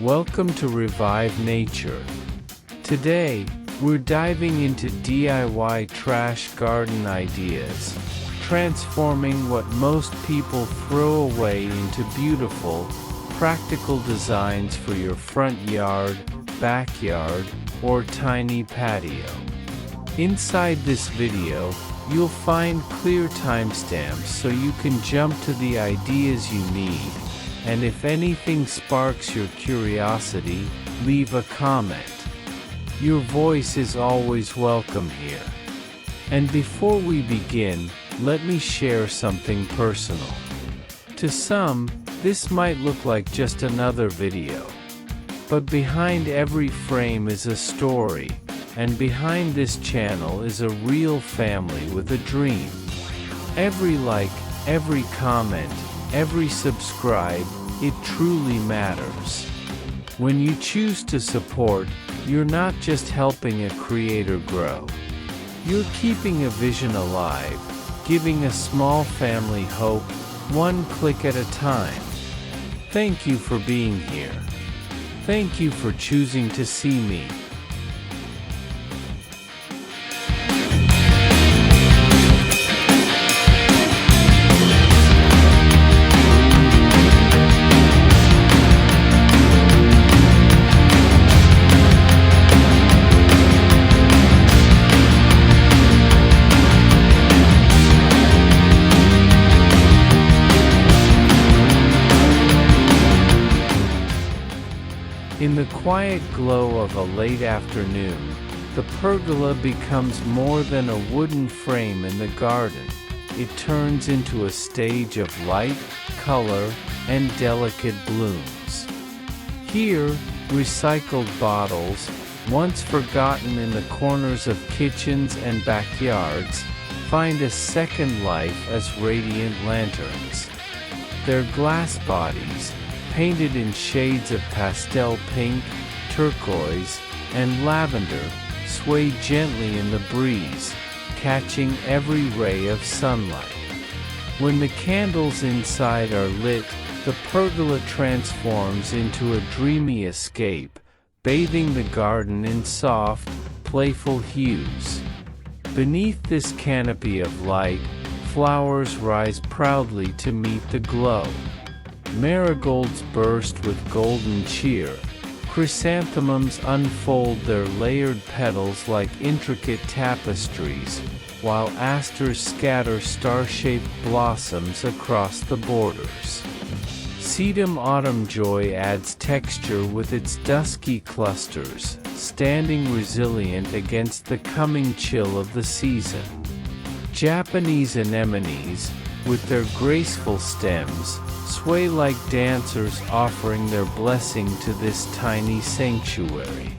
Welcome to Revive Nature. Today, we're diving into DIY trash garden ideas, transforming what most people throw away into beautiful, practical designs for your front yard, backyard, or tiny patio. Inside this video, you'll find clear timestamps so you can jump to the ideas you need, and if anything sparks your curiosity, leave a comment. Your voice is always welcome here. And before we begin, let me share something personal. To some, this might look like just another video. But behind every frame is a story, and behind this channel is a real family with a dream. Every like, every comment, every subscribe, it truly matters. When you choose to support, you're not just helping a creator grow. You're keeping a vision alive, giving a small family hope, one click at a time. Thank you for being here. Thank you for choosing to see me. In the quiet glow of a late afternoon, the pergola becomes more than a wooden frame in the garden. It turns into a stage of light, color, and delicate blooms. Here, recycled bottles, once forgotten in the corners of kitchens and backyards, find a second life as radiant lanterns. Their glass bodies, painted in shades of pastel pink, turquoise, and lavender, sway gently in the breeze, catching every ray of sunlight. When the candles inside are lit, the pergola transforms into a dreamy escape, bathing the garden in soft, playful hues. Beneath this canopy of light, flowers rise proudly to meet the glow. Marigolds burst with golden cheer, chrysanthemums unfold their layered petals like intricate tapestries, while asters scatter star-shaped blossoms across the borders. Sedum autumn joy adds texture with its dusky clusters, standing resilient against the coming chill of the season. Japanese anemones, with their graceful stems, sway like dancers offering their blessing to this tiny sanctuary.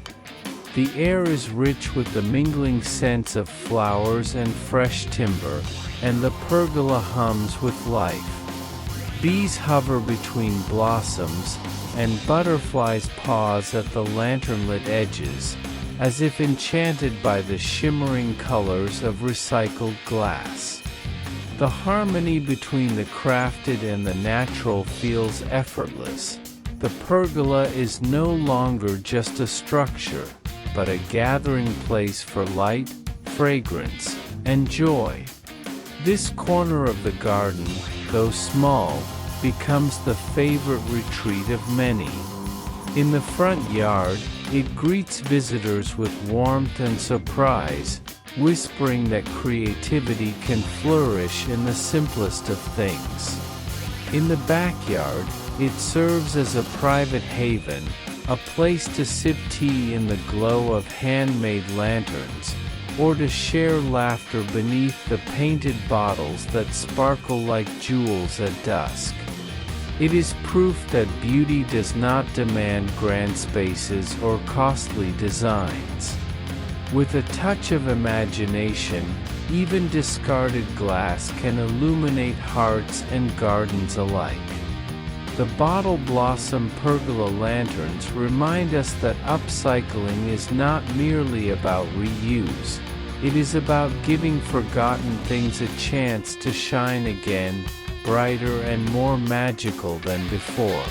The air is rich with the mingling scents of flowers and fresh timber, and the pergola hums with life. Bees hover between blossoms, and butterflies pause at the lanternlit edges, as if enchanted by the shimmering colors of recycled glass. The harmony between the crafted and the natural feels effortless. The pergola is no longer just a structure, but a gathering place for light, fragrance, and joy. This corner of the garden, though small, becomes the favorite retreat of many. In the front yard, it greets visitors with warmth and surprise, whispering that creativity can flourish in the simplest of things. In the backyard, it serves as a private haven, a place to sip tea in the glow of handmade lanterns, or to share laughter beneath the painted bottles that sparkle like jewels at dusk. It is proof that beauty does not demand grand spaces or costly designs. With a touch of imagination, even discarded glass can illuminate hearts and gardens alike. The bottle blossom pergola lanterns remind us that upcycling is not merely about reuse. It is about giving forgotten things a chance to shine again, brighter and more magical than before.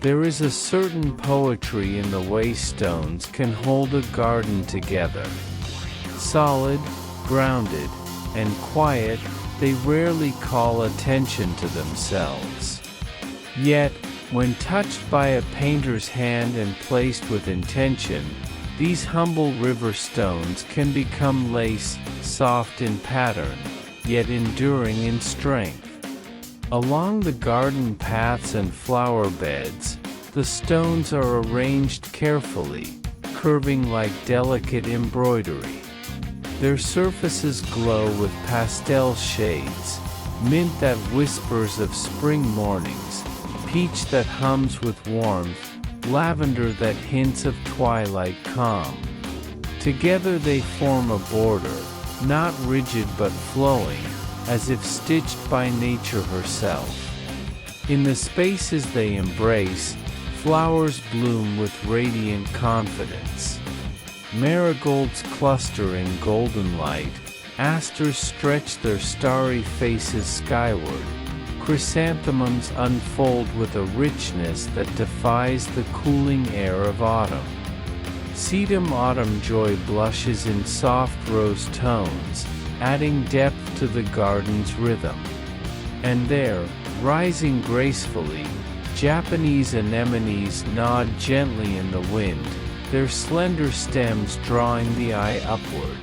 There is a certain poetry in the way stones can hold a garden together. Solid, grounded, and quiet, they rarely call attention to themselves. Yet, when touched by a painter's hand and placed with intention, these humble river stones can become lace, soft in pattern, yet enduring in strength. Along the garden paths and flower beds, the stones are arranged carefully, curving like delicate embroidery. Their surfaces glow with pastel shades, mint that whispers of spring mornings, peach that hums with warmth, lavender that hints of twilight calm. Together they form a border, not rigid but flowing, as if stitched by nature herself. In the spaces they embrace, flowers bloom with radiant confidence. Marigolds cluster in golden light, asters stretch their starry faces skyward, chrysanthemums unfold with a richness that defies the cooling air of autumn. Sedum autumn joy blushes in soft rose tones, adding depth to the garden's rhythm. And there, rising gracefully, Japanese anemones nod gently in the wind, their slender stems drawing the eye upward.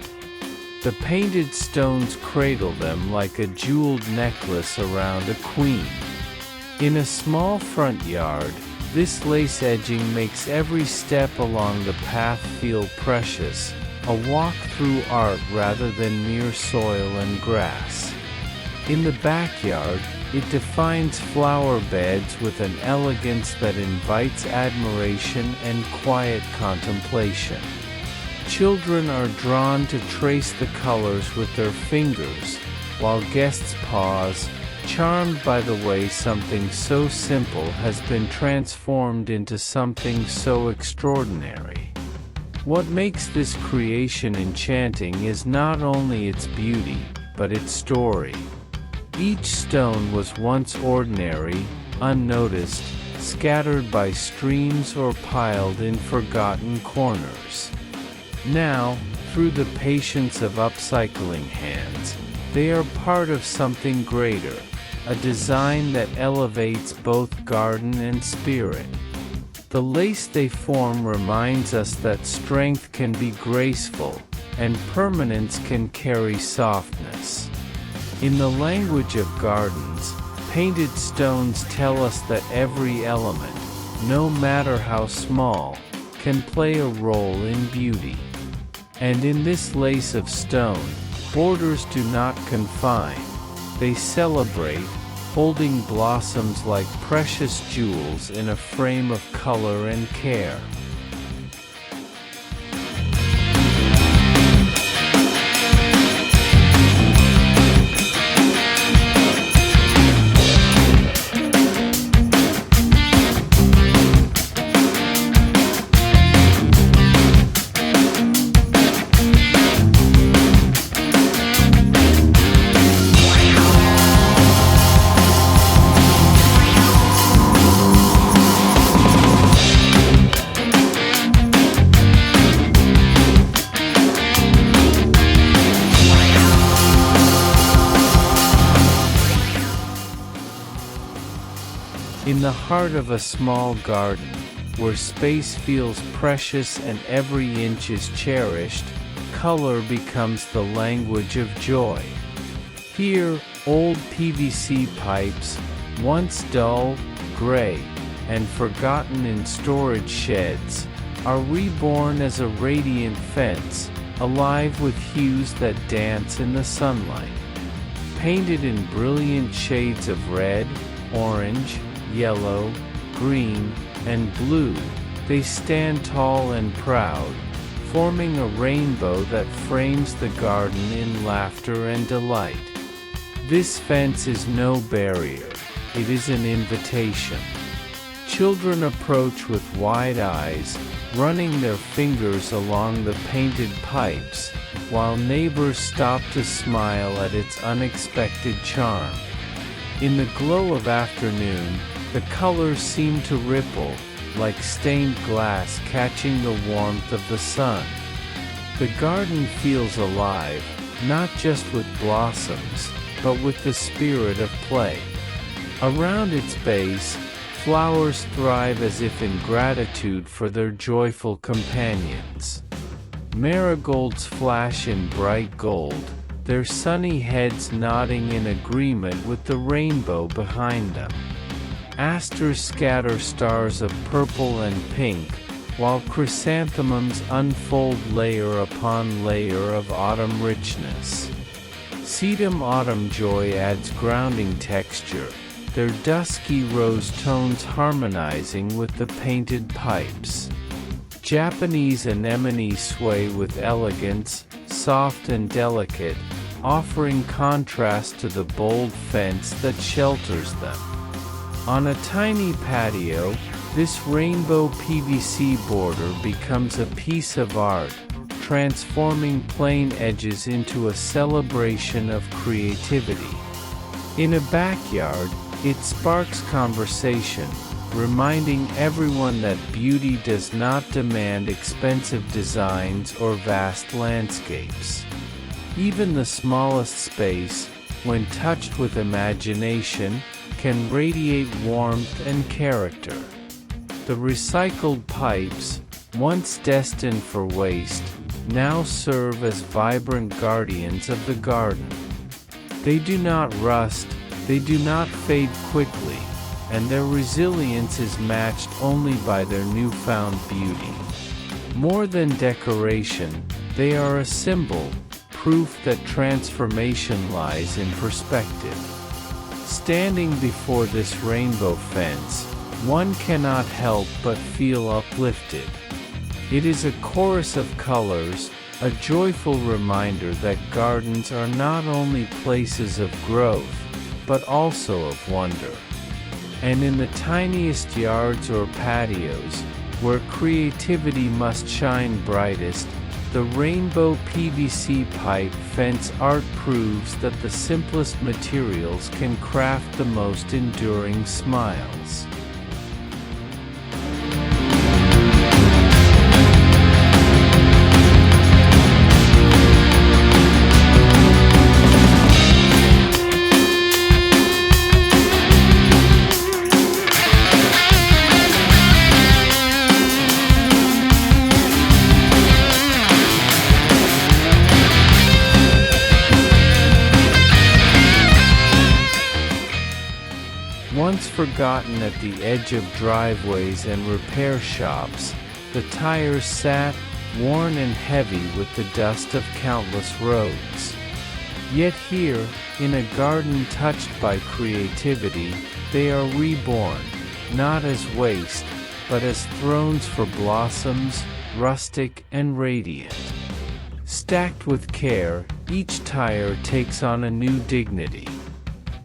The painted stones cradle them like a jeweled necklace around a queen. In a small front yard, this lace edging makes every step along the path feel precious, a walk through art rather than mere soil and grass. In the backyard, it defines flower beds with an elegance that invites admiration and quiet contemplation. Children are drawn to trace the colors with their fingers, while guests pause, charmed by the way something so simple has been transformed into something so extraordinary. What makes this creation enchanting is not only its beauty, but its story. Each stone was once ordinary, unnoticed, scattered by streams or piled in forgotten corners. Now, through the patience of upcycling hands, they are part of something greater, a design that elevates both garden and spirit. The lace they form reminds us that strength can be graceful, and permanence can carry softness. In the language of gardens, painted stones tell us that every element, no matter how small, can play a role in beauty. And in this lace of stone, borders do not confine, they celebrate, holding blossoms like precious jewels in a frame of color and care. In the heart of a small garden, where space feels precious and every inch is cherished, color becomes the language of joy. Here, old PVC pipes, once dull, gray, and forgotten in storage sheds, are reborn as a radiant fence, alive with hues that dance in the sunlight. Painted in brilliant shades of red, orange, yellow, green, and blue, they stand tall and proud, forming a rainbow that frames the garden in laughter and delight. This fence is no barrier, it is an invitation. Children approach with wide eyes, running their fingers along the painted pipes, while neighbors stop to smile at its unexpected charm. In the glow of afternoon, the colors seem to ripple, like stained glass catching the warmth of the sun. The garden feels alive, not just with blossoms, but with the spirit of play. Around its base, flowers thrive as if in gratitude for their joyful companions. Marigolds flash in bright gold, their sunny heads nodding in agreement with the rainbow behind them. Asters scatter stars of purple and pink, while chrysanthemums unfold layer upon layer of autumn richness. Sedum autumn joy adds grounding texture, their dusky rose tones harmonizing with the painted pipes. Japanese anemones sway with elegance, soft and delicate, offering contrast to the bold fence that shelters them. On a tiny patio, this rainbow PVC border becomes a piece of art, transforming plain edges into a celebration of creativity. In a backyard, it sparks conversation, reminding everyone that beauty does not demand expensive designs or vast landscapes. Even the smallest space, when touched with imagination, can radiate warmth and character. The recycled pipes, once destined for waste, now serve as vibrant guardians of the garden. They do not rust, they do not fade quickly, and their resilience is matched only by their newfound beauty. More than decoration, they are a symbol, proof that transformation lies in perspective. Standing before this rainbow fence, one cannot help but feel uplifted. It is a chorus of colors, a joyful reminder that gardens are not only places of growth, but also of wonder. And in the tiniest yards or patios, where creativity must shine brightest, the rainbow PVC pipe fence art proves that the simplest materials can craft the most enduring smiles. Once forgotten at the edge of driveways and repair shops, the tires sat, worn and heavy with the dust of countless roads. Yet here, in a garden touched by creativity, they are reborn, not as waste, but as thrones for blossoms, rustic and radiant. Stacked with care, each tire takes on a new dignity.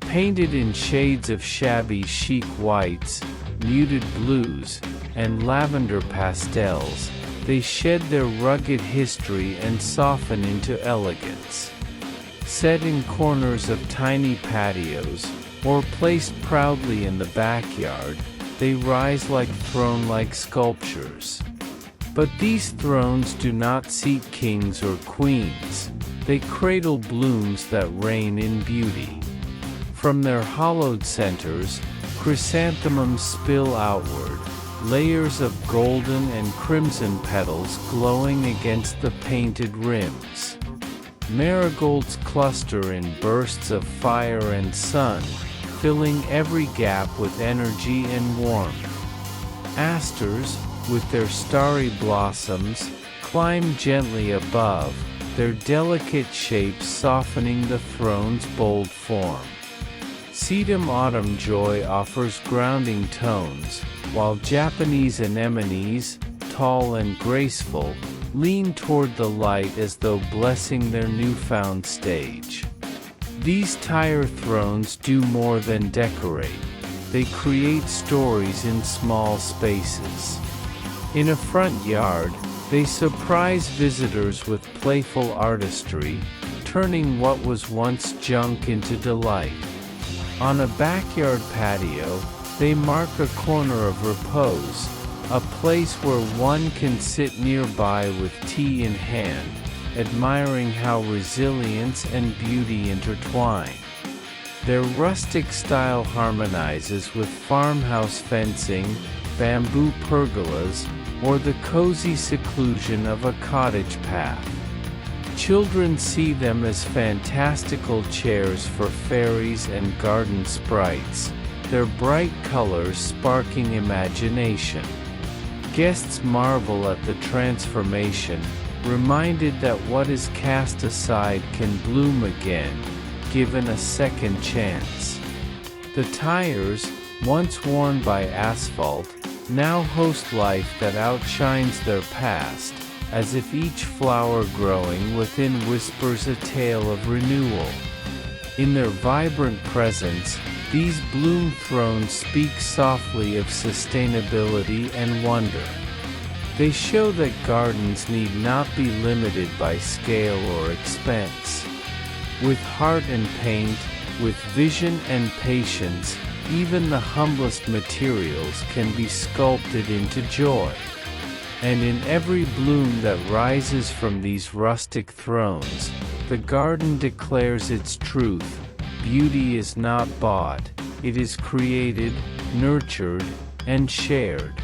Painted in shades of shabby chic whites, muted blues, and lavender pastels, they shed their rugged history and soften into elegance. Set in corners of tiny patios, or placed proudly in the backyard, they rise like throne-like sculptures. But these thrones do not seat kings or queens, they cradle blooms that reign in beauty. From their hollowed centers, chrysanthemums spill outward, layers of golden and crimson petals glowing against the painted rims. Marigolds cluster in bursts of fire and sun, filling every gap with energy and warmth. Asters, with their starry blossoms, climb gently above, their delicate shapes softening the throne's bold form. Sedum autumn joy offers grounding tones, while Japanese anemones, tall and graceful, lean toward the light as though blessing their newfound stage. These tire thrones do more than decorate. They create stories in small spaces. In a front yard, they surprise visitors with playful artistry, turning what was once junk into delight. On a backyard patio, they mark a corner of repose, a place where one can sit nearby with tea in hand, admiring how resilience and beauty intertwine. Their rustic style harmonizes with farmhouse fencing, bamboo pergolas, or the cozy seclusion of a cottage path. Children see them as fantastical chairs for fairies and garden sprites, their bright colors sparking imagination. Guests marvel at the transformation, reminded that what is cast aside can bloom again, given a second chance. The tires, once worn by asphalt, now host life that outshines their past, as if each flower growing within whispers a tale of renewal. In their vibrant presence, these bloom thrones speak softly of sustainability and wonder. They show that gardens need not be limited by scale or expense. With heart and paint, with vision and patience, even the humblest materials can be sculpted into joy. And in every bloom that rises from these rustic thrones, the garden declares its truth: beauty is not bought, it is created, nurtured, and shared.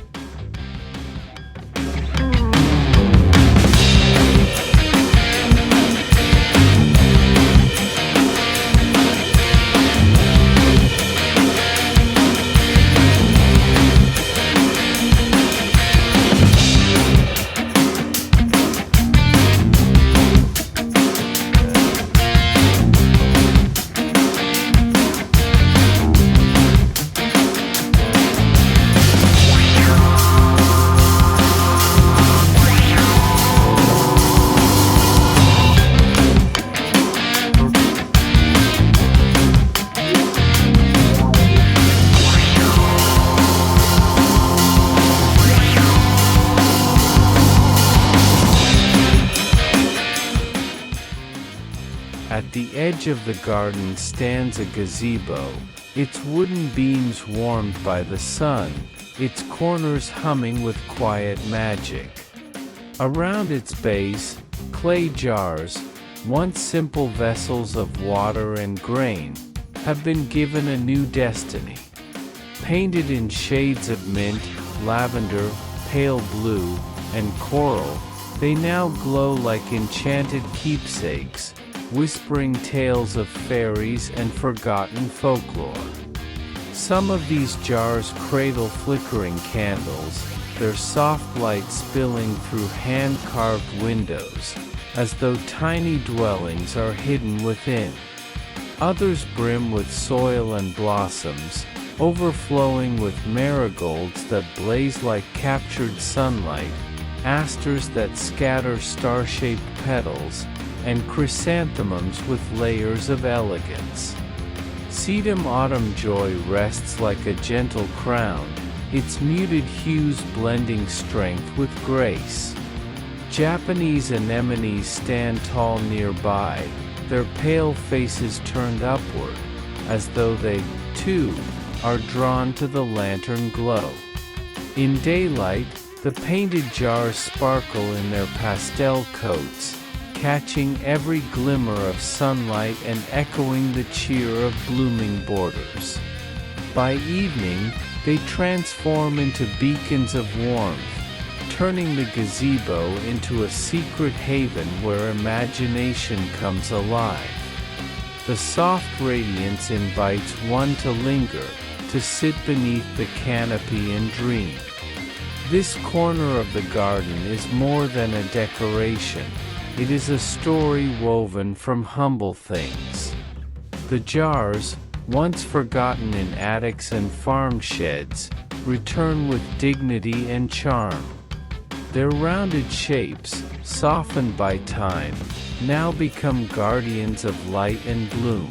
At the edge of the garden stands a gazebo, its wooden beams warmed by the sun, its corners humming with quiet magic. Around its base, clay jars, once simple vessels of water and grain, have been given a new destiny. Painted in shades of mint, lavender, pale blue, and coral, they now glow like enchanted keepsakes, whispering tales of fairies and forgotten folklore. Some of these jars cradle flickering candles, their soft light spilling through hand-carved windows, as though tiny dwellings are hidden within. Others brim with soil and blossoms, overflowing with marigolds that blaze like captured sunlight, asters that scatter star-shaped petals, and chrysanthemums with layers of elegance. Sedum autumn joy rests like a gentle crown, its muted hues blending strength with grace. Japanese anemones stand tall nearby, their pale faces turned upward, as though they, too, are drawn to the lantern glow. In daylight, the painted jars sparkle in their pastel coats, catching every glimmer of sunlight and echoing the cheer of blooming borders. By evening, they transform into beacons of warmth, turning the gazebo into a secret haven where imagination comes alive. The soft radiance invites one to linger, to sit beneath the canopy and dream. This corner of the garden is more than a decoration. It is a story woven from humble things. The jars, once forgotten in attics and farm sheds, return with dignity and charm. Their rounded shapes, softened by time, now become guardians of light and bloom.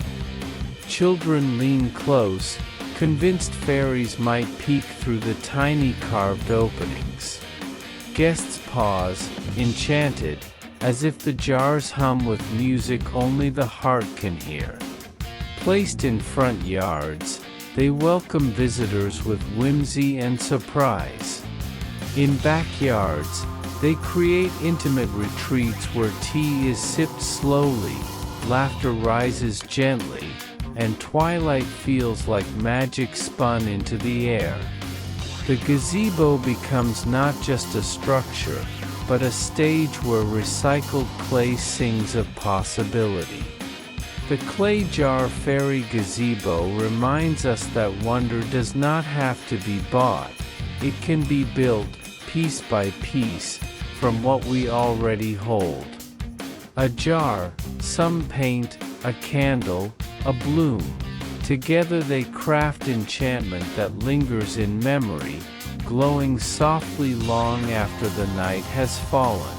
Children lean close, convinced fairies might peek through the tiny carved openings. Guests pause, enchanted, as if the jars hum with music only the heart can hear. Placed in front yards, they welcome visitors with whimsy and surprise. In backyards, they create intimate retreats where tea is sipped slowly, laughter rises gently, and twilight feels like magic spun into the air. The gazebo becomes not just a structure, but a stage where recycled clay sings of possibility. The clay jar fairy gazebo reminds us that wonder does not have to be bought. It can be built, piece by piece, from what we already hold. A jar, some paint, a candle, a bloom. Together they craft enchantment that lingers in memory, glowing softly long after the night has fallen.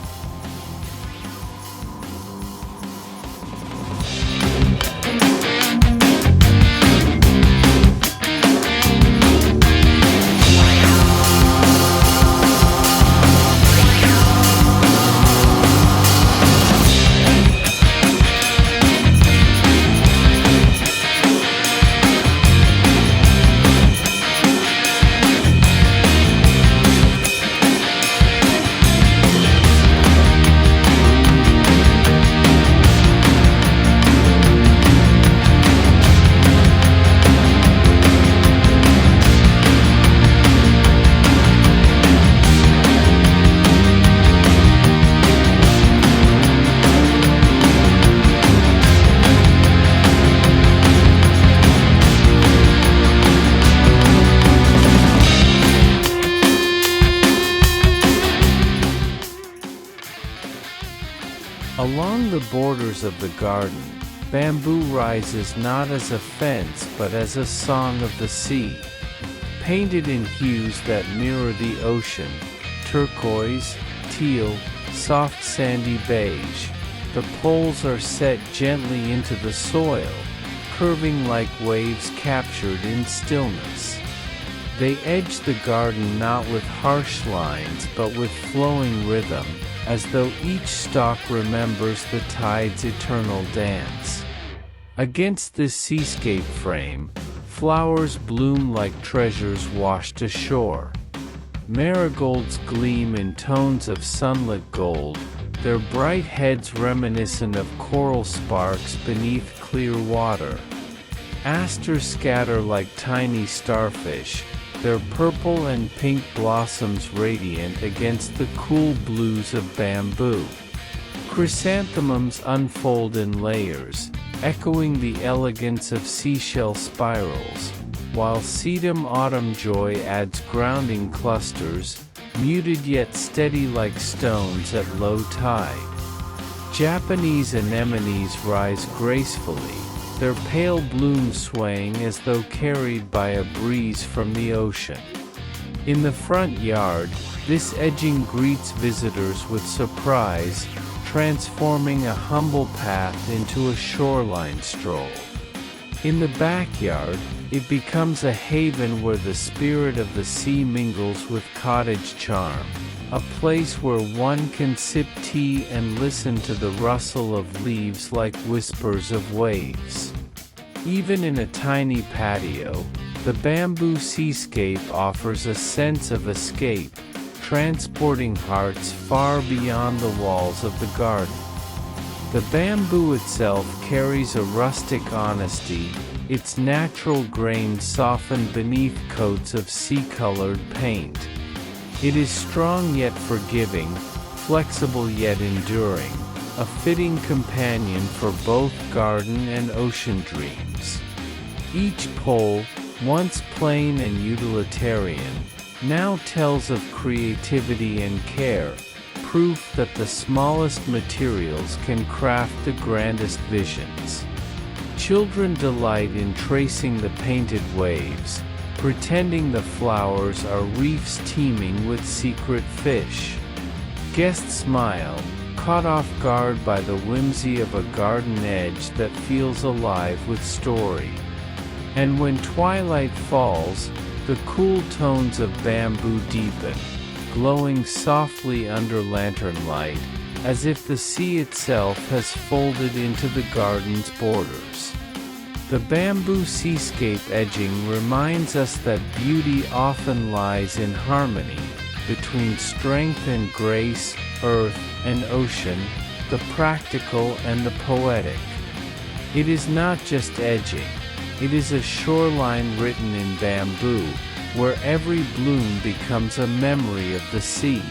Along the borders of the garden, bamboo rises not as a fence but as a song of the sea. Painted in hues that mirror the ocean, turquoise, teal, soft sandy beige, the poles are set gently into the soil, curving like waves captured in stillness. They edge the garden not with harsh lines but with flowing rhythm, as though each stalk remembers the tide's eternal dance. Against this seascape frame, flowers bloom like treasures washed ashore. Marigolds gleam in tones of sunlit gold, their bright heads reminiscent of coral sparks beneath clear water. Asters scatter like tiny starfish, their purple and pink blossoms radiant against the cool blues of bamboo. Chrysanthemums unfold in layers, echoing the elegance of seashell spirals, while sedum autumn joy adds grounding clusters, muted yet steady like stones at low tide. Japanese anemones rise gracefully, their pale blooms swaying as though carried by a breeze from the ocean. In the front yard, this edging greets visitors with surprise, transforming a humble path into a shoreline stroll. In the backyard, it becomes a haven where the spirit of the sea mingles with cottage charm, a place where one can sip tea and listen to the rustle of leaves like whispers of waves. Even in a tiny patio, the bamboo seascape offers a sense of escape, transporting hearts far beyond the walls of the garden. The bamboo itself carries a rustic honesty, its natural grain softened beneath coats of sea-colored paint. It is strong yet forgiving, flexible yet enduring, a fitting companion for both garden and ocean dreams. Each pole, once plain and utilitarian, now tells of creativity and care, proof that the smallest materials can craft the grandest visions. Children delight in tracing the painted waves, pretending the flowers are reefs teeming with secret fish. Guests smile, caught off guard by the whimsy of a garden edge that feels alive with story. And when twilight falls, the cool tones of bamboo deepen, glowing softly under lantern light, as if the sea itself has folded into the garden's borders. The bamboo seascape edging reminds us that beauty often lies in harmony between strength and grace, earth and ocean, the practical and the poetic. It is not just edging, it is a shoreline written in bamboo, where every bloom becomes a memory of the sea.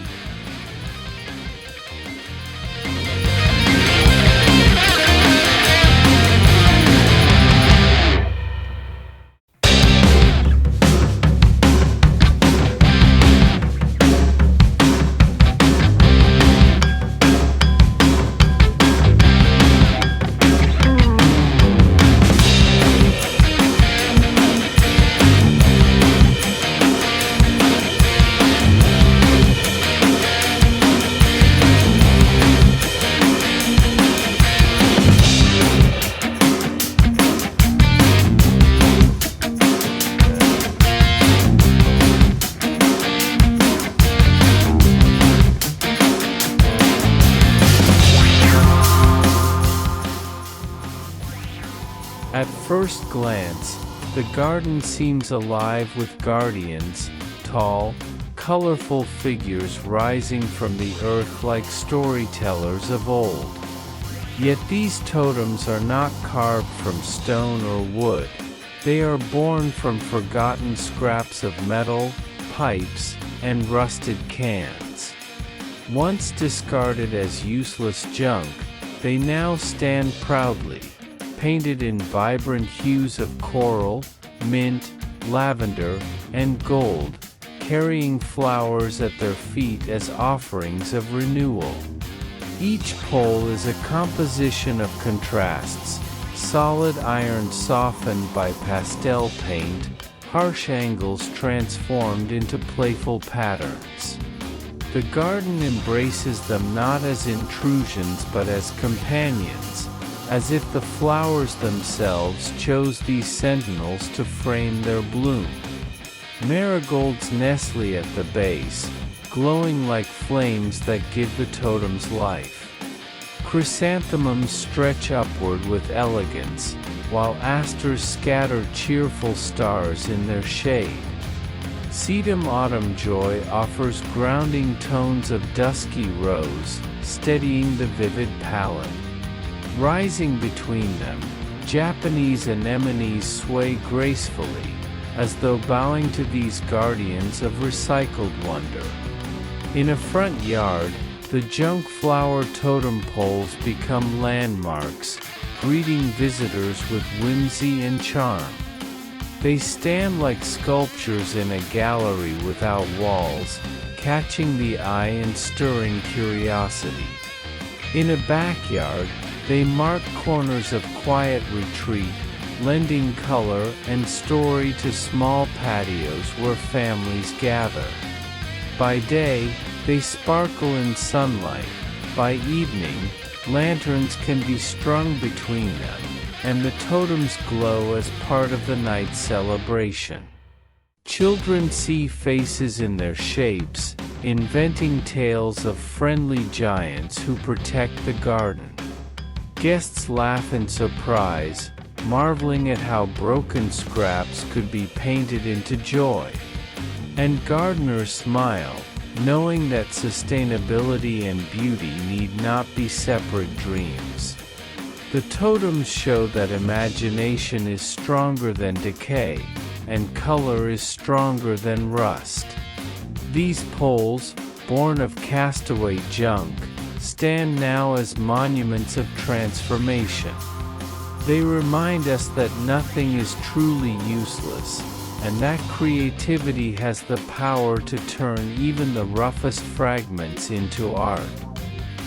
At first glance, the garden seems alive with guardians, tall, colorful figures rising from the earth like storytellers of old. Yet these totems are not carved from stone or wood. They are born from forgotten scraps of metal, pipes, and rusted cans. Once discarded as useless junk, they now stand proudly, painted in vibrant hues of coral, mint, lavender, and gold, carrying flowers at their feet as offerings of renewal. Each pole is a composition of contrasts, solid iron softened by pastel paint, harsh angles transformed into playful patterns. The garden embraces them not as intrusions but as companions, as if the flowers themselves chose these sentinels to frame their bloom. Marigolds nestle at the base, glowing like flames that give the totems life. Chrysanthemums stretch upward with elegance, while asters scatter cheerful stars in their shade. Sedum autumn joy offers grounding tones of dusky rose, steadying the vivid palette. Rising between them, Japanese anemones sway gracefully, as though bowing to these guardians of recycled wonder. In a front yard, the junk flower totem poles become landmarks, greeting visitors with whimsy and charm. They stand like sculptures in a gallery without walls, catching the eye and stirring curiosity. In a backyard, they mark corners of quiet retreat, lending color and story to small patios where families gather. By day, they sparkle in sunlight. By evening, lanterns can be strung between them, and the totems glow as part of the night celebration. Children see faces in their shapes, inventing tales of friendly giants who protect the garden. Guests laugh in surprise, marveling at how broken scraps could be painted into joy. And gardeners smile, knowing that sustainability and beauty need not be separate dreams. The totems show that imagination is stronger than decay, and color is stronger than rust. These poles, born of castaway junk, stand now as monuments of transformation. They remind us that nothing is truly useless, and that creativity has the power to turn even the roughest fragments into art.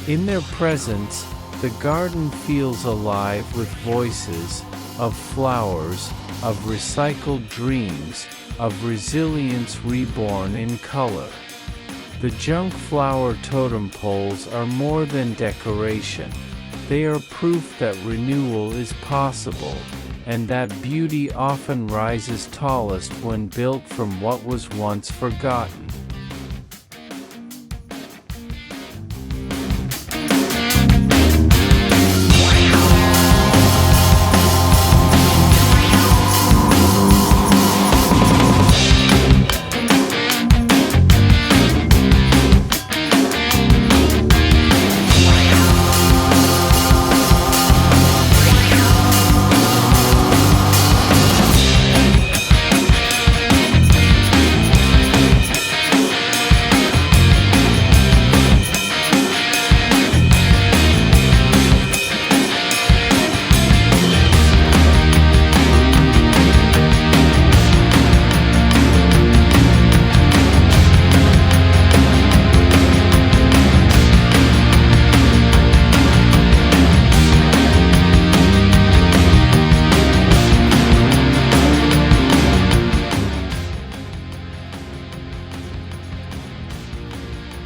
In their presence, the garden feels alive with voices, of flowers, of recycled dreams, of resilience reborn in color. The junk flower totem poles are more than decoration. They are proof that renewal is possible, and that beauty often rises tallest when built from what was once forgotten.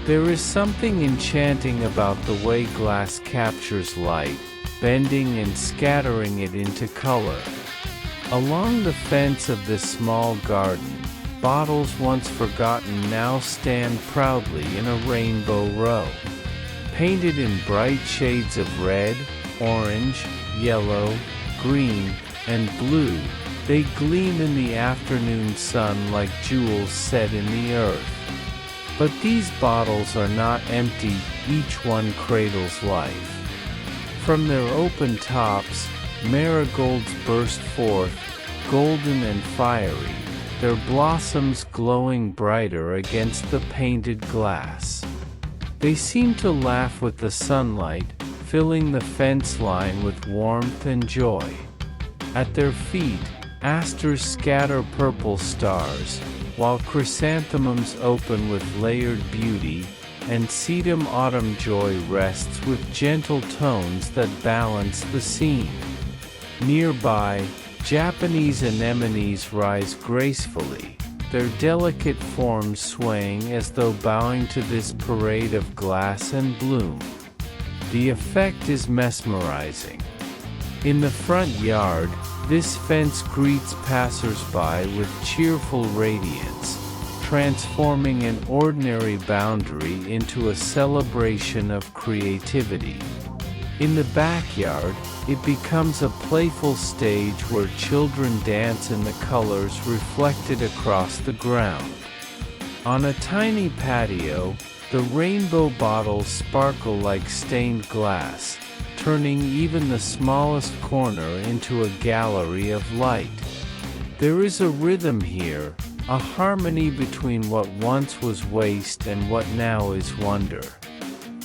There is something enchanting about the way glass captures light, bending and scattering it into color. Along the fence of this small garden, bottles once forgotten now stand proudly in a rainbow row. Painted in bright shades of red, orange, yellow, green, and blue, they gleam in the afternoon sun like jewels set in the earth. But these bottles are not empty, each one cradles life. From their open tops, marigolds burst forth, golden and fiery, their blossoms glowing brighter against the painted glass. They seem to laugh with the sunlight, filling the fence line with warmth and joy. At their feet, asters scatter purple stars, while chrysanthemums open with layered beauty, and sedum autumn joy rests with gentle tones that balance the scene. Nearby, Japanese anemones rise gracefully, their delicate forms swaying as though bowing to this parade of glass and bloom. The effect is mesmerizing. In the front yard, this fence greets passers-by with cheerful radiance, transforming an ordinary boundary into a celebration of creativity. In the backyard, it becomes a playful stage where children dance in the colors reflected across the ground. On a tiny patio, the rainbow bottles sparkle like stained glass, turning even the smallest corner into a gallery of light. There is a rhythm here, a harmony between what once was waste and what now is wonder.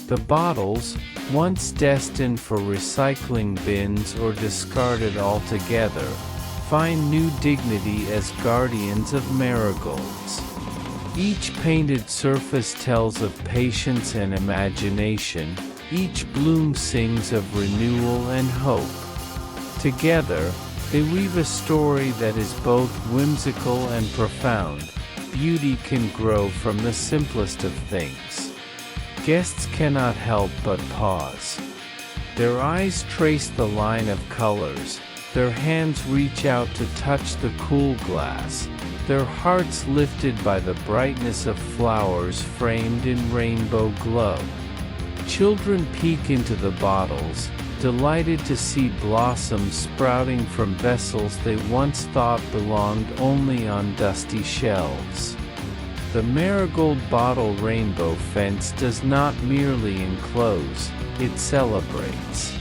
The bottles, once destined for recycling bins or discarded altogether, find new dignity as guardians of marigolds. Each painted surface tells of patience and imagination, each bloom sings of renewal and hope. Together, they weave a story that is both whimsical and profound. Beauty can grow from the simplest of things. Guests cannot help but pause. Their eyes trace the line of colors, their hands reach out to touch the cool glass, their hearts lifted by the brightness of flowers framed in rainbow glow. Children peek into the bottles, delighted to see blossoms sprouting from vessels they once thought belonged only on dusty shelves. The marigold bottle rainbow fence does not merely enclose, it celebrates.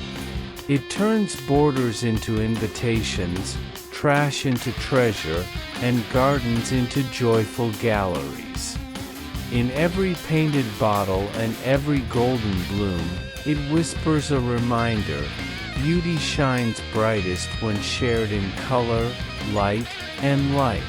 It turns borders into invitations, trash into treasure, and gardens into joyful galleries. In every painted bottle and every golden bloom, it whispers a reminder: beauty shines brightest when shared in color, light, and life.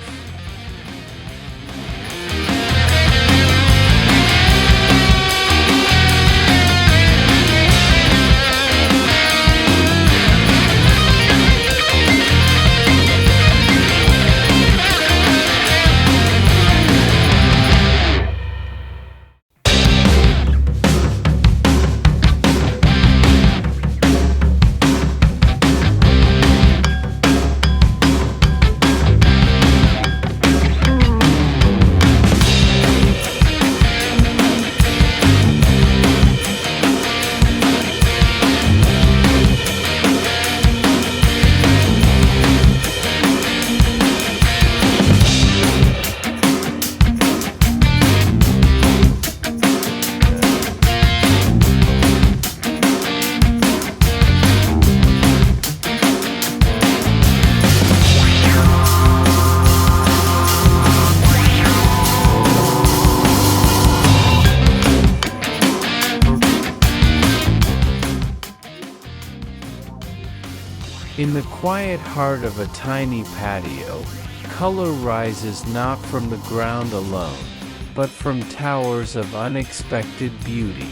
In the quiet heart of a tiny patio, color rises not from the ground alone, but from towers of unexpected beauty.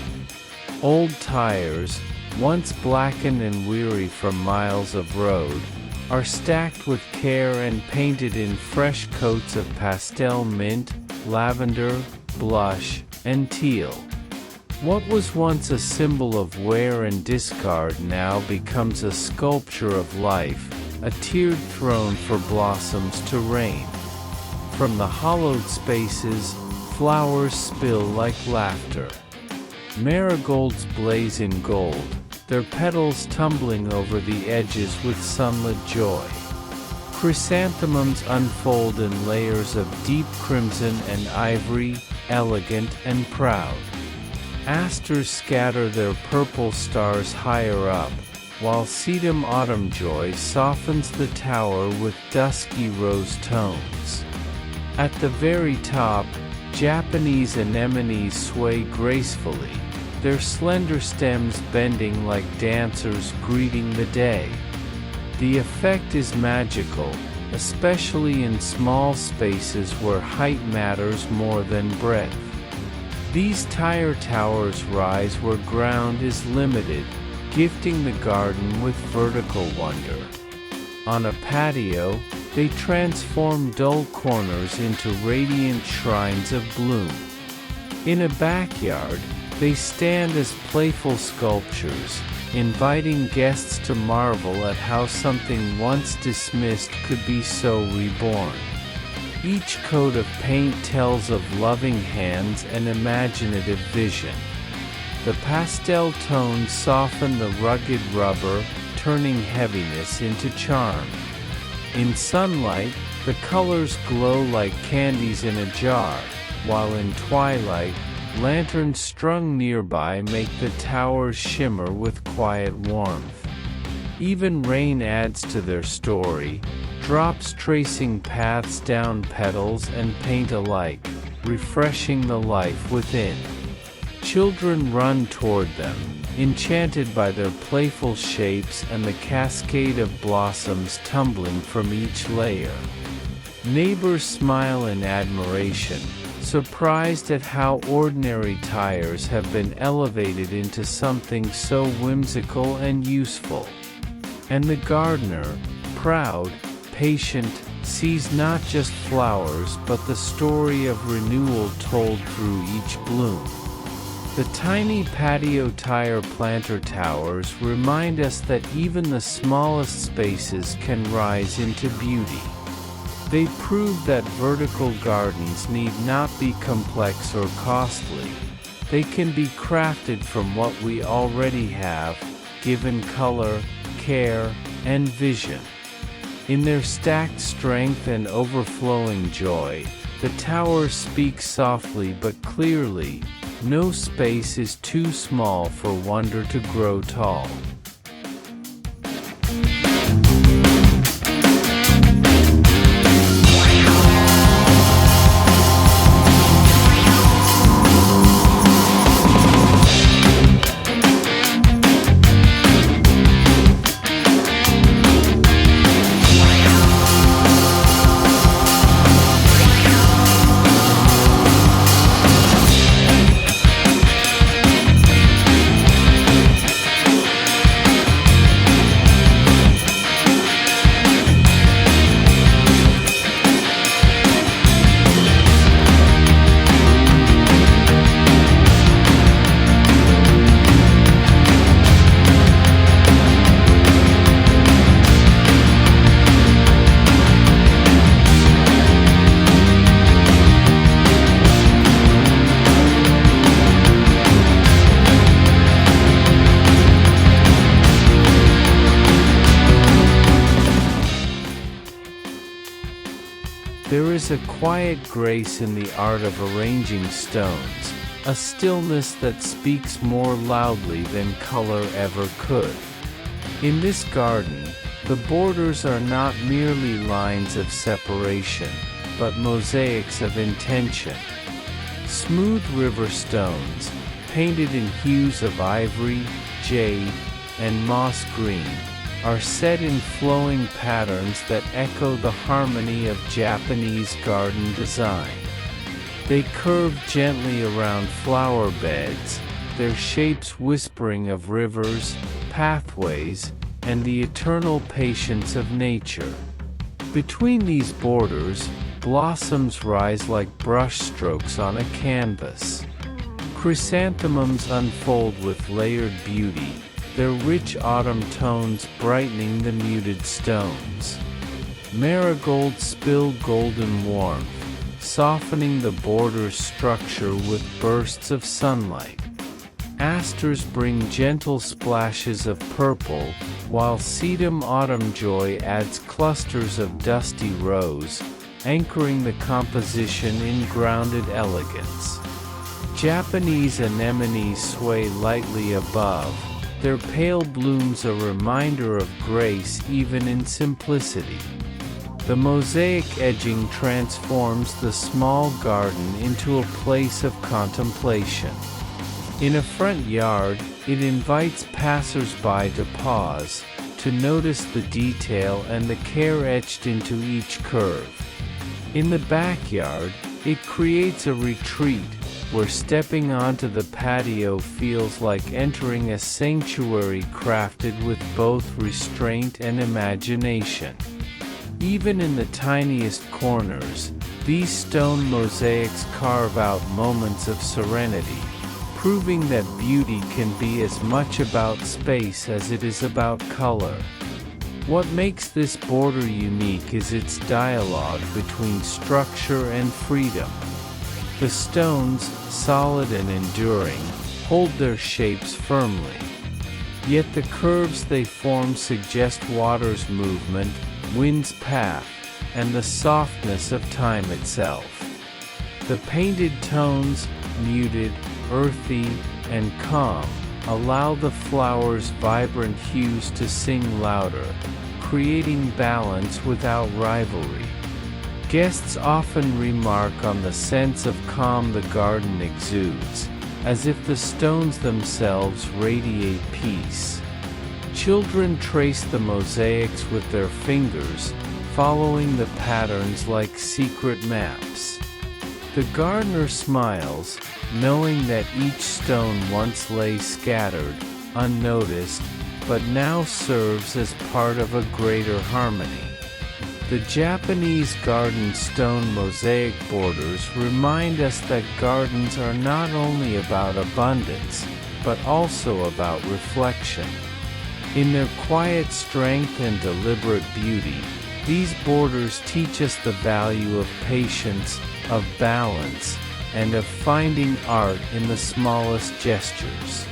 Old tires, once blackened and weary from miles of road, are stacked with care and painted in fresh coats of pastel mint, lavender, blush, and teal. What was once a symbol of wear and discard now becomes a sculpture of life, a tiered throne for blossoms to reign. From the hollowed spaces, flowers spill like laughter. Marigolds blaze in gold, their petals tumbling over the edges with sunlit joy. Chrysanthemums unfold in layers of deep crimson and ivory, elegant and proud. Asters scatter their purple stars higher up, while sedum autumn joy softens the tower with dusky rose tones. At the very top, Japanese anemones sway gracefully, their slender stems bending like dancers greeting the day. The effect is magical, especially in small spaces where height matters more than breadth. These tire towers rise where ground is limited, gifting the garden with vertical wonder. On a patio, they transform dull corners into radiant shrines of bloom. In a backyard, they stand as playful sculptures, inviting guests to marvel at how something once dismissed could be so reborn. Each coat of paint tells of loving hands and imaginative vision. The pastel tones soften the rugged rubber, turning heaviness into charm. In sunlight, the colors glow like candies in a jar, while in twilight, lanterns strung nearby make the towers shimmer with quiet warmth. Even rain adds to their story, drops tracing paths down petals and paint alike, refreshing the life within. Children run toward them, enchanted by their playful shapes and the cascade of blossoms tumbling from each layer. Neighbors smile in admiration, surprised at how ordinary tires have been elevated into something so whimsical and useful. And the gardener, proud, patient, sees not just flowers but the story of renewal told through each bloom. The tiny patio tire planter towers remind us that even the smallest spaces can rise into beauty. They prove that vertical gardens need not be complex or costly. They can be crafted from what we already have, given color, care, and vision. In their stacked strength and overflowing joy, the towers speak softly but clearly. No space is too small for wonder to grow tall. There is a quiet grace in the art of arranging stones, a stillness that speaks more loudly than color ever could. In this garden, the borders are not merely lines of separation, but mosaics of intention. Smooth river stones, painted in hues of ivory, jade, and moss green, are set in flowing patterns that echo the harmony of Japanese garden design. They curve gently around flower beds, their shapes whispering of rivers, pathways, and the eternal patience of nature. Between these borders, blossoms rise like brushstrokes on a canvas. Chrysanthemums unfold with layered beauty, their rich autumn tones brightening the muted stones. Marigolds spill golden warmth, softening the border's structure with bursts of sunlight. Asters bring gentle splashes of purple, while sedum autumn joy adds clusters of dusty rose, anchoring the composition in grounded elegance. Japanese anemones sway lightly above, their pale blooms a reminder of grace even in simplicity. The mosaic edging transforms the small garden into a place of contemplation. In a front yard, it invites passers-by to pause, to notice the detail and the care etched into each curve. In the backyard, it creates a retreat, where stepping onto the patio feels like entering a sanctuary crafted with both restraint and imagination. Even in the tiniest corners, these stone mosaics carve out moments of serenity, proving that beauty can be as much about space as it is about color. What makes this border unique is its dialogue between structure and freedom. The stones, solid and enduring, hold their shapes firmly. Yet the curves they form suggest water's movement, wind's path, and the softness of time itself. The painted tones, muted, earthy, and calm, allow the flowers' vibrant hues to sing louder, creating balance without rivalry. Guests often remark on the sense of calm the garden exudes, as if the stones themselves radiate peace. Children trace the mosaics with their fingers, following the patterns like secret maps. The gardener smiles, knowing that each stone once lay scattered, unnoticed, but now serves as part of a greater harmony. The Japanese garden stone mosaic borders remind us that gardens are not only about abundance, but also about reflection. In their quiet strength and deliberate beauty, these borders teach us the value of patience, of balance, and of finding art in the smallest gestures.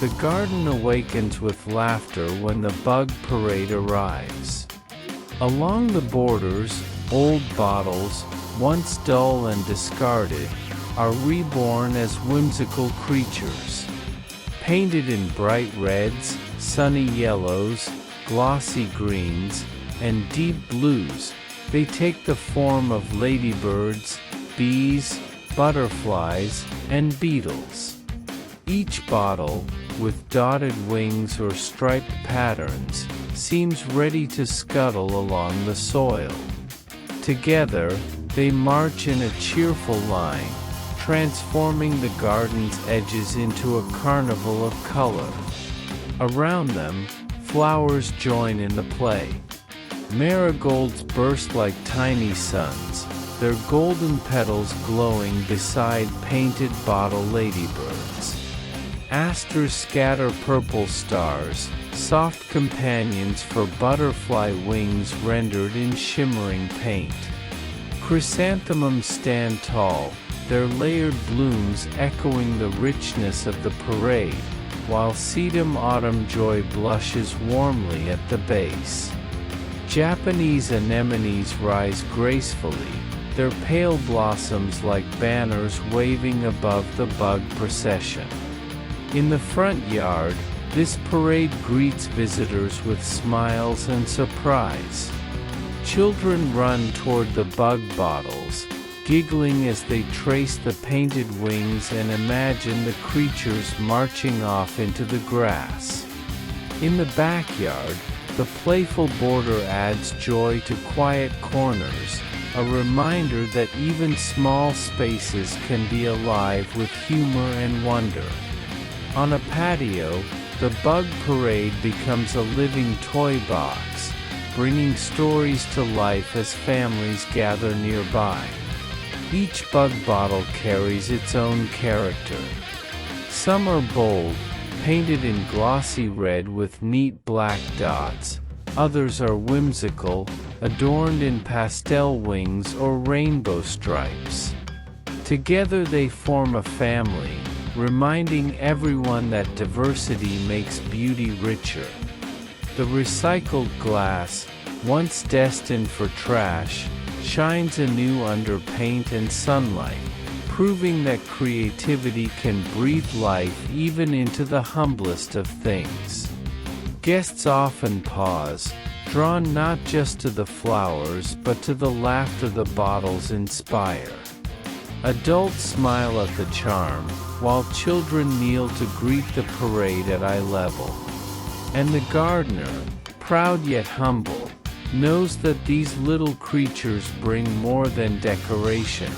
The garden awakens with laughter when the bug parade arrives. Along the borders, old bottles, once dull and discarded, are reborn as whimsical creatures. Painted in bright reds, sunny yellows, glossy greens, and deep blues, they take the form of ladybirds, bees, butterflies, and beetles. Each bottle, with dotted wings or striped patterns, seems ready to scuttle along the soil. Together, they march in a cheerful line, transforming the garden's edges into a carnival of color. Around them, flowers join in the play. Marigolds burst like tiny suns, their golden petals glowing beside painted bottle ladybirds. Asters scatter purple stars, soft companions for butterfly wings rendered in shimmering paint. Chrysanthemums stand tall, their layered blooms echoing the richness of the parade, while sedum autumn joy blushes warmly at the base. Japanese anemones rise gracefully, their pale blossoms like banners waving above the bug procession. In the front yard, this parade greets visitors with smiles and surprise. Children run toward the bug bottles, giggling as they trace the painted wings and imagine the creatures marching off into the grass. In the backyard, the playful border adds joy to quiet corners, a reminder that even small spaces can be alive with humor and wonder. On a patio, the bug parade becomes a living toy box, bringing stories to life as families gather nearby. Each bug bottle carries its own character. Some are bold, painted in glossy red with neat black dots. Others are whimsical, adorned in pastel wings or rainbow stripes. Together they form a family, reminding everyone that diversity makes beauty richer. The recycled glass, once destined for trash, shines anew under paint and sunlight, proving that creativity can breathe life even into the humblest of things. Guests often pause, drawn not just to the flowers but to the laughter the bottles inspire. Adults smile at the charm, while children kneel to greet the parade at eye level. And the gardener, proud yet humble, knows that these little creatures bring more than decoration.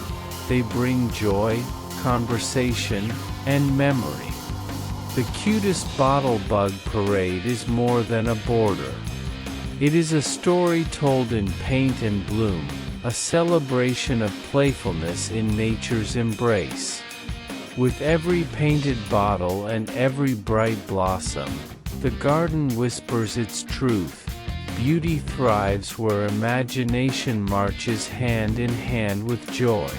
They bring joy, conversation, and memory. The cutest bottle bug parade is more than a border. It is a story told in paint and bloom, a celebration of playfulness in nature's embrace. With every painted bottle and every bright blossom, the garden whispers its truth. Beauty thrives where imagination marches hand in hand with joy.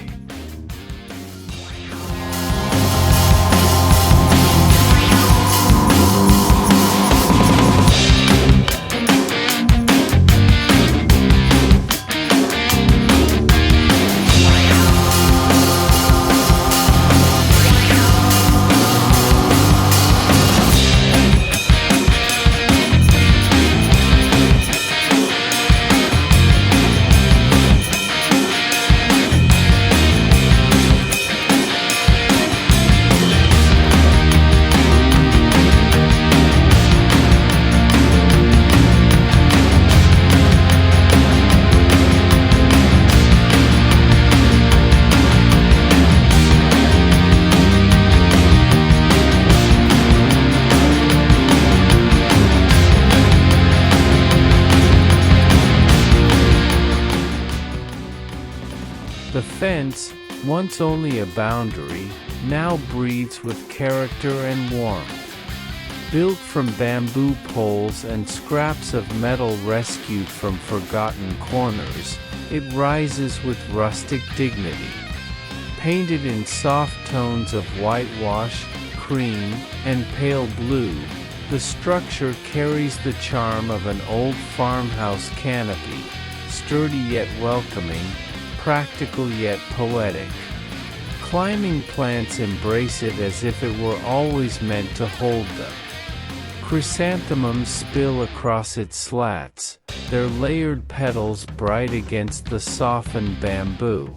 The fence, once only a boundary, now breathes with character and warmth. Built from bamboo poles and scraps of metal rescued from forgotten corners, it rises with rustic dignity. Painted in soft tones of whitewash, cream, and pale blue, the structure carries the charm of an old farmhouse canopy, sturdy yet welcoming, practical yet poetic. Climbing plants embrace it as if it were always meant to hold them. Chrysanthemums spill across its slats, their layered petals bright against the softened bamboo.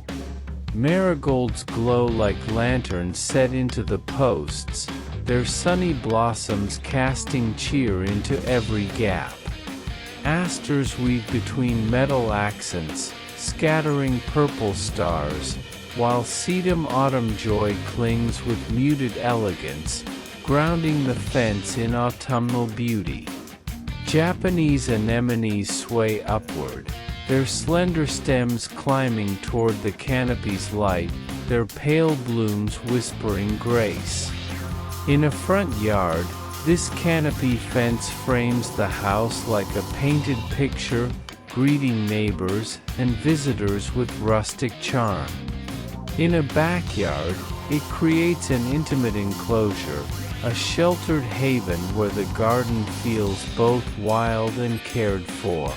Marigolds glow like lanterns set into the posts, their sunny blossoms casting cheer into every gap. Asters weave between metal accents, scattering purple stars, while sedum autumn joy clings with muted elegance, grounding the fence in autumnal beauty. Japanese anemones sway upward, their slender stems climbing toward the canopy's light, their pale blooms whispering grace. In a front yard, this canopy fence frames the house like a painted picture, greeting neighbors and visitors with rustic charm. In a backyard, it creates an intimate enclosure, a sheltered haven where the garden feels both wild and cared for.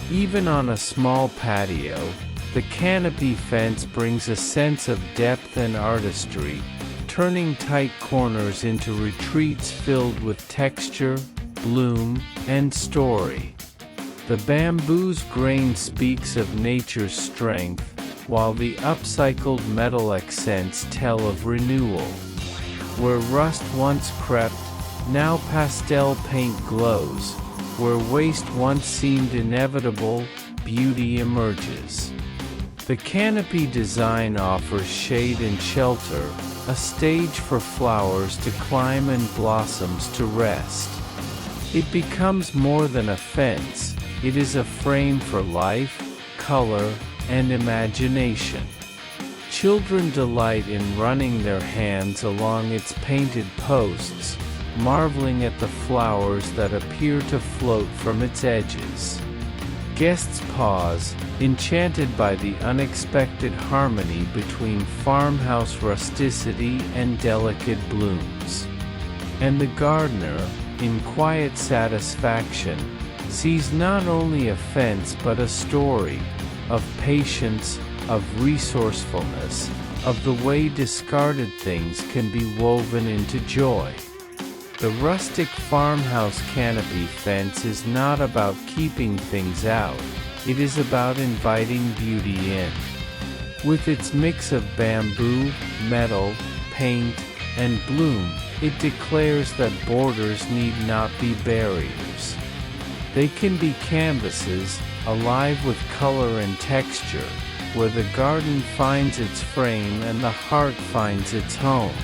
Even on a small patio, The canopy fence brings a sense of depth and artistry, turning tight corners into retreats filled with texture, bloom, and story. The bamboo's grain speaks of nature's strength, while the upcycled metal accents tell of renewal. Where rust once crept, now pastel paint glows. Where waste once seemed inevitable, beauty emerges. The canopy design offers shade and shelter, a stage for flowers to climb and blossoms to rest. It becomes more than a fence, it is a frame for life, color, and imagination. Children delight in running their hands along its painted posts, marveling at the flowers that appear to float from its edges. Guests pause, enchanted by the unexpected harmony between farmhouse rusticity and delicate blooms. And the gardener, in quiet satisfaction, sees not only a fence but a story, of patience, of resourcefulness, of the way discarded things can be woven into joy. The rustic farmhouse canopy fence is not about keeping things out, it is about inviting beauty in. With its mix of bamboo, metal, paint, and bloom, it declares that borders need not be barriers. They can be canvases, alive with color and texture, where the garden finds its frame and the heart finds its home.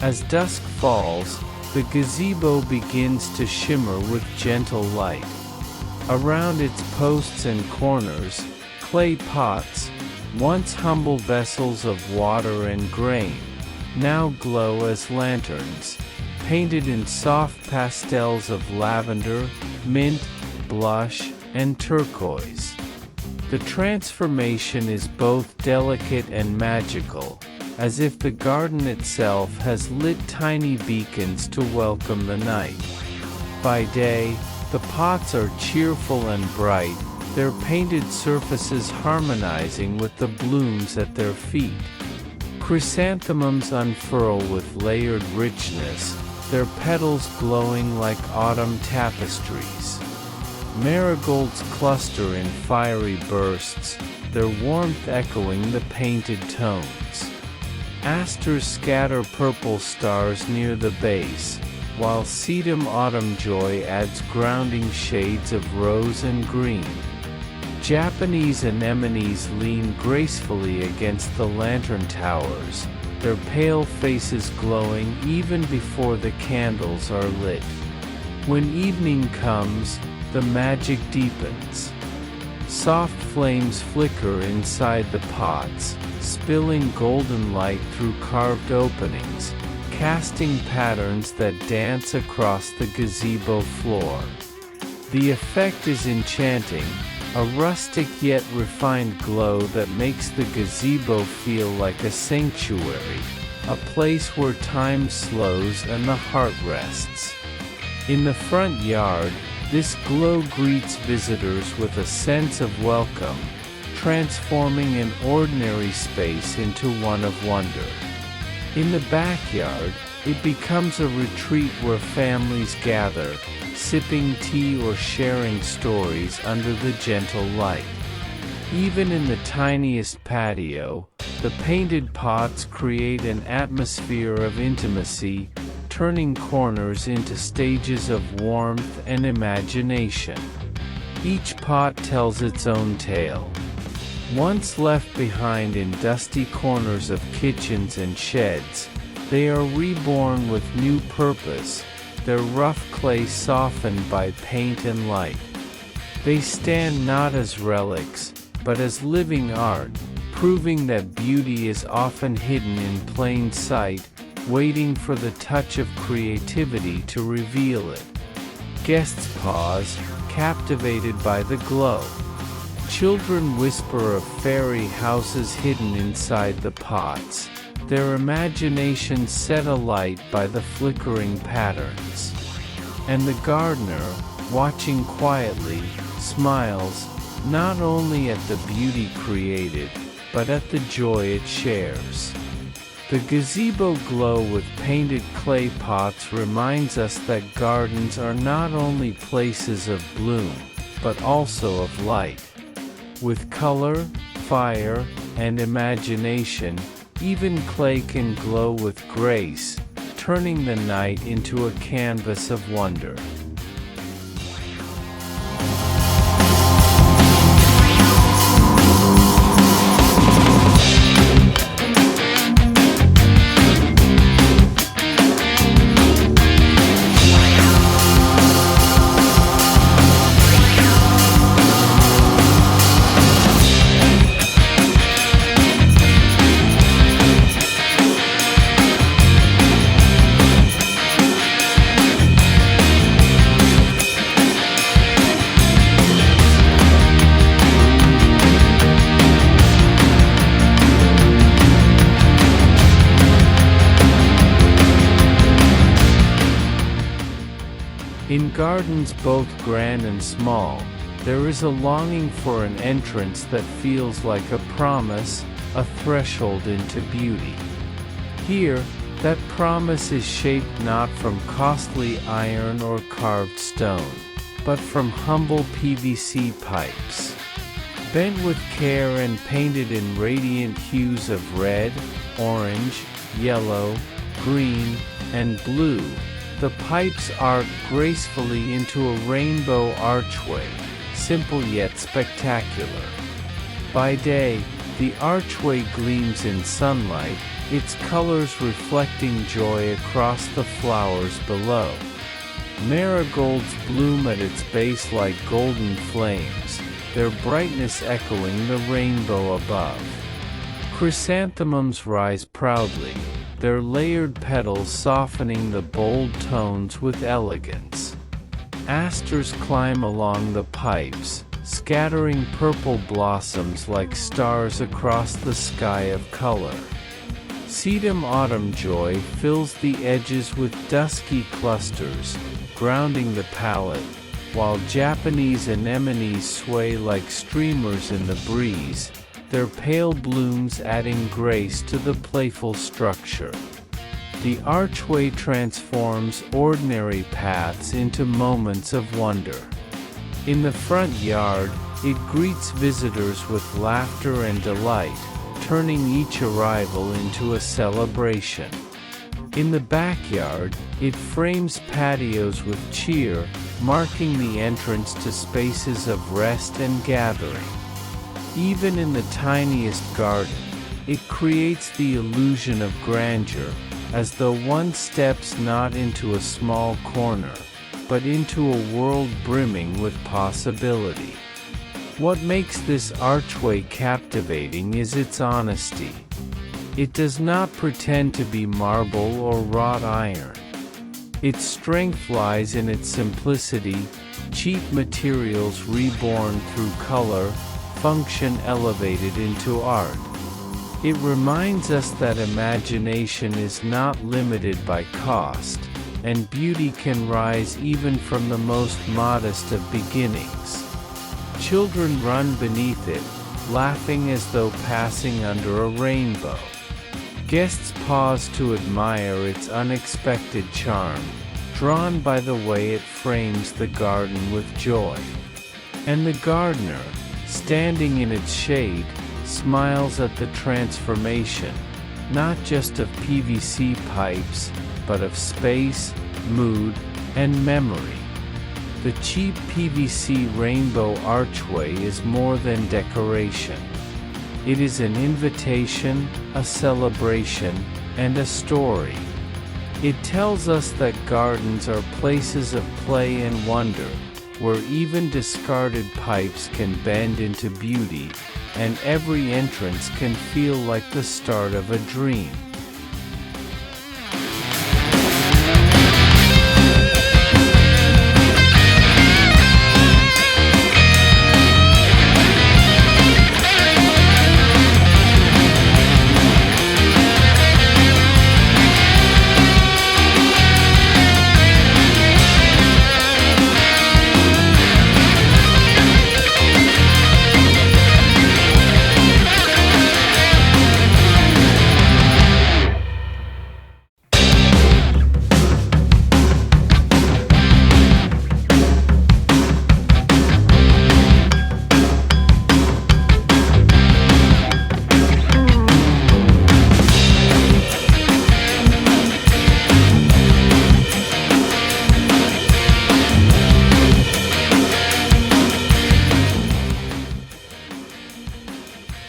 As dusk falls, the gazebo begins to shimmer with gentle light. Around its posts and corners, clay pots, once humble vessels of water and grain, now glow as lanterns, painted in soft pastels of lavender, mint, blush, and turquoise. The transformation is both delicate and magical, as if the garden itself has lit tiny beacons to welcome the night. By day, the pots are cheerful and bright, their painted surfaces harmonizing with the blooms at their feet. Chrysanthemums unfurl with layered richness, their petals glowing like autumn tapestries. Marigolds cluster in fiery bursts, their warmth echoing the painted tones. Asters scatter purple stars near the base, while sedum autumn joy adds grounding shades of rose and green. Japanese anemones lean gracefully against the lantern towers, their pale faces glowing even before the candles are lit. When evening comes, the magic deepens. Soft flames flicker inside the pots, spilling golden light through carved openings, casting patterns that dance across the gazebo floor. The effect is enchanting, a rustic yet refined glow that makes the gazebo feel like a sanctuary, a place where time slows and the heart rests. In the front yard, this glow greets visitors with a sense of welcome, transforming an ordinary space into one of wonder. In the backyard, it becomes a retreat where families gather, sipping tea or sharing stories under the gentle light. Even in the tiniest patio, The painted pots create an atmosphere of intimacy, turning corners into stages of warmth and imagination. Each pot tells its own tale. Once left behind in dusty corners of kitchens and sheds, they are reborn with new purpose, their rough clay softened by paint and light. They stand not as relics, but as living art, proving that beauty is often hidden in plain sight, waiting for the touch of creativity to reveal it. Guests pause, captivated by the glow. Children whisper of fairy houses hidden inside the pots, their imaginations set alight by the flickering patterns. And the gardener, watching quietly, smiles, not only at the beauty created, but at the joy it shares. The gazebo glow with painted clay pots reminds us that gardens are not only places of bloom, but also of light. With color, fire, and imagination, even clay can glow with grace, turning the night into a canvas of wonder. In gardens both grand and small, there is a longing for an entrance that feels like a promise, a threshold into beauty. Here, that promise is shaped not from costly iron or carved stone, but from humble PVC pipes. Bent with care and painted in radiant hues of red, orange, yellow, green, and blue, the pipes arc gracefully into a rainbow archway, simple yet spectacular. By day, the archway gleams in sunlight, its colors reflecting joy across the flowers below. Marigolds bloom at its base like golden flames, their brightness echoing the rainbow above. Chrysanthemums rise proudly, their layered petals softening the bold tones with elegance. Asters climb along the pipes, scattering purple blossoms like stars across the sky of color. Sedum autumn joy fills the edges with dusky clusters, grounding the palate, while Japanese anemones sway like streamers in the breeze, their pale blooms adding grace to the playful structure. The archway transforms ordinary paths into moments of wonder. In the front yard, it greets visitors with laughter and delight, turning each arrival into a celebration. In the backyard, it frames patios with cheer, marking the entrance to spaces of rest and gathering. Even in the tiniest garden, it creates the illusion of grandeur, as though one steps not into a small corner, but into a world brimming with possibility. What makes this archway captivating is its honesty. It does not pretend to be marble or wrought iron. Its strength lies in its simplicity, cheap materials reborn through color, function elevated into art. It reminds us that imagination is not limited by cost, and beauty can rise even from the most modest of beginnings. Children run beneath it, laughing as though passing under a rainbow. Guests pause to admire its unexpected charm, drawn by the way it frames the garden with joy. And the gardener, standing in its shade, smiles at the transformation, not just of PVC pipes, but of space, mood, and memory. The cheap PVC rainbow archway is more than decoration. It is an invitation, a celebration, and a story. It tells us that gardens are places of play and wonder, where even discarded pipes can bend into beauty, and every entrance can feel like the start of a dream.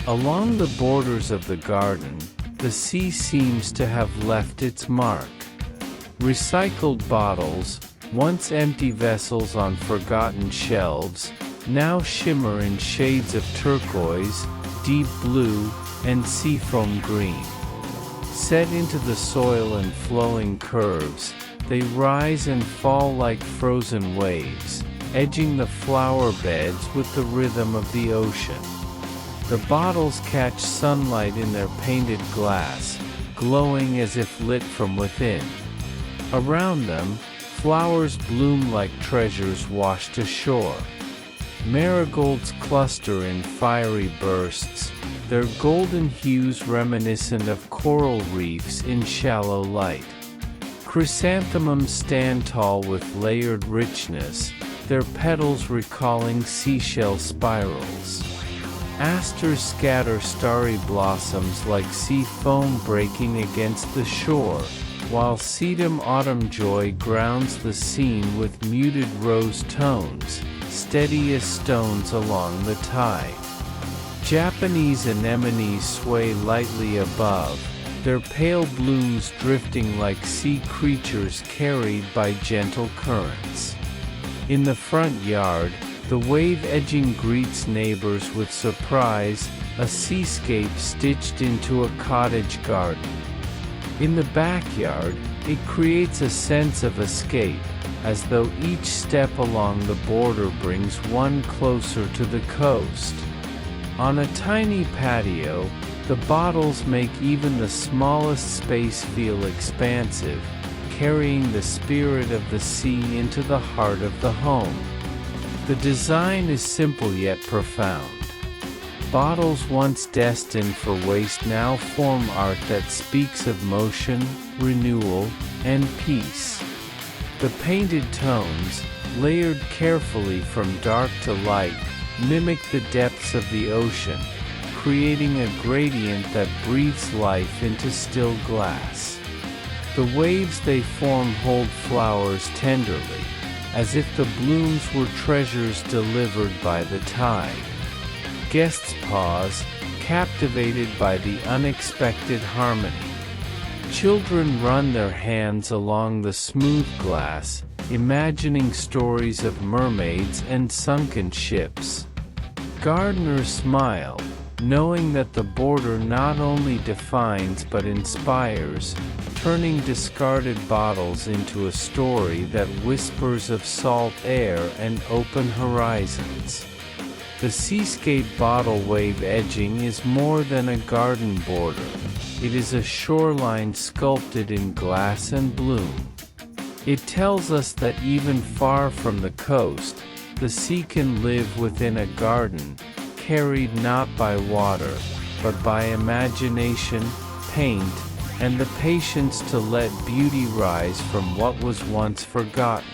Along the borders of the garden, the sea seems to have left its mark. Recycled bottles, once empty vessels on forgotten shelves, now shimmer in shades of turquoise, deep blue, and seafoam green. Set into the soil and flowing curves, they rise and fall like frozen waves, edging the flower beds with the rhythm of the ocean. The bottles catch sunlight in their painted glass, glowing as if lit from within. Around them, flowers bloom like treasures washed ashore. Marigolds cluster in fiery bursts, their golden hues reminiscent of coral reefs in shallow light. Chrysanthemums stand tall with layered richness, their petals recalling seashell spirals. Asters scatter starry blossoms like sea foam breaking against the shore, while sedum autumn joy grounds the scene with muted rose tones, steady as stones along the tide. Japanese anemones sway lightly above, their pale blooms drifting like sea creatures carried by gentle currents. In the front yard, the wave edging greets neighbors with surprise, a seascape stitched into a cottage garden. In the backyard, it creates a sense of escape, as though each step along the border brings one closer to the coast. On a tiny patio, the bottles make even the smallest space feel expansive, carrying the spirit of the sea into the heart of the home. The design is simple yet profound. Bottles once destined for waste now form art that speaks of motion, renewal, and peace. The painted tones, layered carefully from dark to light, mimic the depths of the ocean, creating a gradient that breathes life into still glass. The waves they form hold flowers tenderly, as if the blooms were treasures delivered by the tide. Guests pause, captivated by the unexpected harmony. Children run their hands along the smooth glass, imagining stories of mermaids and sunken ships. Gardeners smile, knowing that the border not only defines but inspires, turning discarded bottles into a story that whispers of salt air and open horizons. The seascape bottle wave edging is more than a garden border. It is a shoreline sculpted in glass and bloom. It tells us that even far from the coast, the sea can live within a garden, carried not by water, but by imagination, paint, and the patience to let beauty rise from what was once forgotten.